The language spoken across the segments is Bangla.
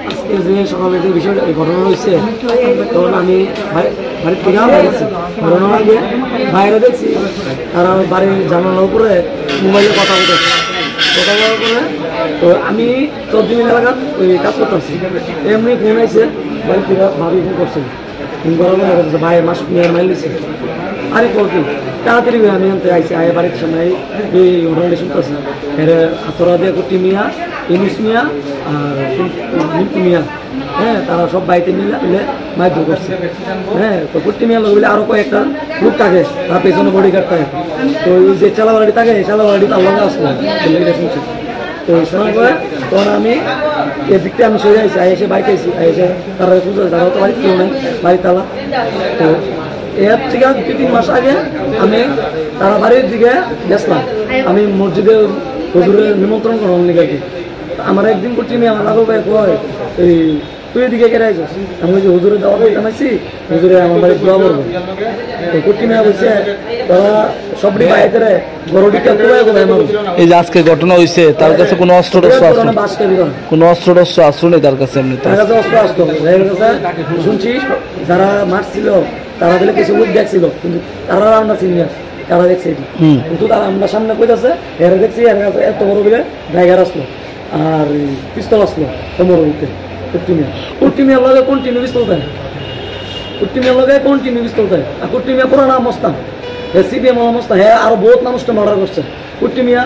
আজকে যে সকালে যে বিষয়টা ঘটনা হয়েছে, তখন আমি বাড়ির থেকে বেরিয়েছি, ঘটনার আগে বাইরে দেখছি তারা বাড়ির জানালার উপরে মোবাইলে কথা বলার পরে তো আমি 14 মিনিট এলাকার ওই কাজ করতেছি, এমনি ফোন আইসে বাড়ির থেকে ভাবি ফোন করছে, ফোন করার পরে ভাই মাস মাইল দিচ্ছে, আরে করবি তাড়াতাড়ি আমি আনতে আইসি, আয় বাড়ির সামনে এই ঘটনাটা শুনতেছি, এর হাতরা দিয়ে কুটি মিয়া, ইনিস মিয়া আর মিন্টু মিয়া, হ্যাঁ তারা সব বাড়িতে মিলে মারধর করছে। হ্যাঁ তো কুটি মিয়া লোক বলে আরও কয়েকটা লোক থাকে, তার পেছনে বডিগার্ড থাকে, তো এই যে চালাবাড়ি থাকে এই চালাবাড়ি তার লঙ্কা আসলো এটা শুনছি। তো শোনার পরে তখন আমি এদিকটা আমি সরে আইসি, এসে বাইকে আইসি, এসে তারা শুনছে তারাও তো বাড়িতে কেউ নেই, বাড়ির তালা। তো এর থেকে 2-3 মাস আগে আমি তারা বাড়ির দিকে গেছিলাম, আমি মসজিদে হুজুরের নিমন্ত্রণ করার লিগে আর কি। আমার একদিন করছি আমি আমার লাগো ভাই কয় এই তুই এদিকে কেটে আইছিস, আমি বলছি হুজুরের দাওয়া বলতে নাইছি, হুজুরে আমার বাড়ি দোয়া করবো। তো কুটি মিয়া বলছে তারা সবটি বাইরে গরুটিকে এই যে আজকে ঘটনা হয়েছে তার কাছে কোনো অস্ত্র টস্ত্র আসলো, কোনো অস্ত্র টস্ত্র আসলো নেই তার কাছে? এমনি অস্ত্র আসতো শুনছি যারা মারছিল তারা দিলে কিছু লোক দেখছিল, কিন্তু তারা আমরা চিনি না, তারা দেখছে কিন্তু তারা আমরা সামনে কইতাছে এরা দেখছি এর কাছে এত বড় বলে ড্রাইভার আসলো আর পিস্তল আসলো কোমর উঠতে। কুট্টিমিয়ার লগে কন্টিনিউ পিস্তল দেয়, কুট্টিমিয়ার লগে কন্টিনিউ পিস্তল দেয়, আর কুট্টিমিয়া পুরানা মস্তান, সিপিএম মস্তান, হ্যাঁ আরো বহুত মানুষটা মার্ডার করছে কুট্টিমিয়া।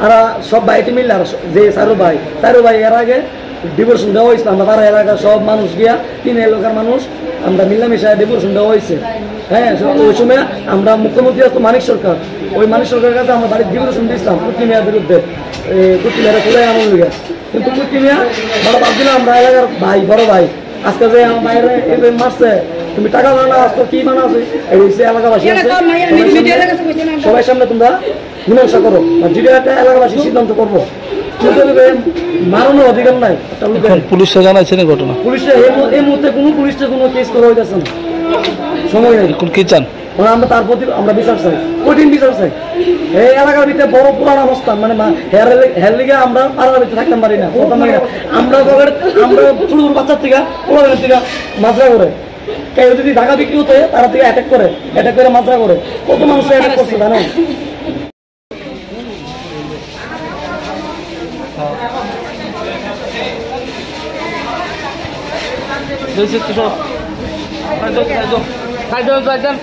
আর সব বাইতে মিললে আর যে চারো ভাই এর আগে ডিভোর্সন দেওয়া হয়েছিল, আমরা তারা এলাকার সব মানুষ গিয়া 3 এলাকার মানুষ আমরা মিলামিশায় ডিভোর্সন দেওয়া হয়েছে। হ্যাঁ ওই সময় আমরা মুখ্যমন্ত্রী আসতো মানিক সরকার, ওই মানিক সরকারের কাছে আমরা বাড়ির ডিভোর্সন দিয়েছিলাম কুট্টিমিয়ার বিরুদ্ধে, কুট্টিমিয়ারা চলে আমার লিগে, কিন্তু কুট্টিমিয়া বড় ভাব দিলাম আমরা এলাকার ভাই বড় ভাই, আজকে যে আমার বাইরে এই মারছে তুমি টাকা বানা আসতো কি বানা আছে এই এলাকাবাসী আছে সবাই সামনে তোমরা মীমাংসা করো, আর যেটা একটা এলাকাবাসী সিদ্ধান্ত করবো, মারানোর অধিকার নাই। পুলিশে জানাইছে না ঘটনা? পুলিশে এই মুহূর্তে কোনো পুলিশে কোনো কেস করা হইতেছে না, সময় নেই। কি চান? আমরা তার প্রতি আমরা বিচার চাই, কঠিন বিচার চাই। এই এলাকার ভিতরে বড় পুরান অবস্থান মানে হের লিগে আমরা পাড়ার ভিতরে থাকতে পারি না, আমরা ছোট ছোট বাচ্চার থেকে পোলাদের থেকে মাত্রা করে কেউ যদি ঢাকা বিক্রি হতে তারা থেকে অ্যাটাক করে মাত্রা করে, কত মানুষ অ্যাটাক করছে জানো? খাইজন